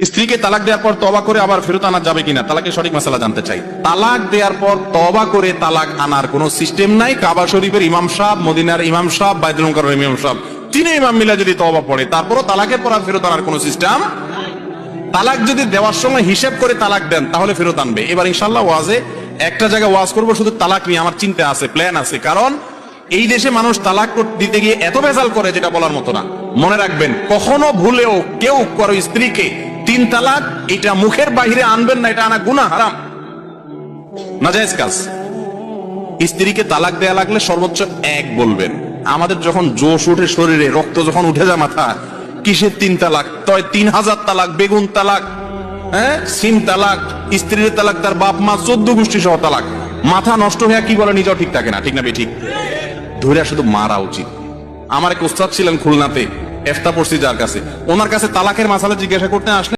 স্ত্রীকে তালাক দেওয়ার পর তওবা করে আবার ফেরত আনা যাবে কিনা, তালাকের সঠিক মাসালা জানতে চাই। তালাক দেওয়ার পর তওবা করে তালাক আনার কোনো সিস্টেম নাই। কাবা শরীফের ইমাম সাহেব, মদিনার ইমাম সাহেব, বাইতুল মুকাররমের ইমাম সাহেব, তিন ইমাম মিলে যদি তওবা পড়ে তারপরও তালাকের পর আর ফেরত আনার কোনো সিস্টেম। তালাক যদি দেওয়ার সময় হিসেব করে তালাক দেন তাহলে ফেরত আনবে। এবার ইনশাআল্লাহ ওয়াজে একটা জায়গায় ওয়াজ করবো শুধু তালাক নিয়ে, আমার চিন্তা আছে, প্ল্যান আছে। কারণ এই দেশে মানুষ তালাক দিতে গিয়ে এত ভেজাল করে যেটা বলার মতো না। মনে রাখবেন, কখনো ভুলেও কেউ কারো স্ত্রীকে 3 তালাক এটা মুখের বাইরে আনবেন না, এটা আনা গুনাহ, হারাম, নাজায়েজ কাজ। স্ত্রীকে তালাক দেয়া লাগলে সর্বোচ্চ 1 বলবেন। আমাদের যখন জোশ উঠে শরীরে, রক্ত যখন উঠে যায় মাথা, কিসের 3 তালাক, তয় 3000 তালাক, বেগুন তালাক, সিম তালাক, স্ত্রীর তালাক, তার বাপ মা 14 গোষ্ঠী সহ তালাক। মাথা নষ্ট হয়ে কি বলে নিজেও ঠিক থাকে না, ঠিক না ঠিক? ধরে শুধু মারা উচিত। আমার এক উস্তাদ ছিলেন খুলনাতে, এফতা পড়ছি যার কাছে, ওনার কাছে তালাকের মাসালা জিজ্ঞাসা করতে আসলে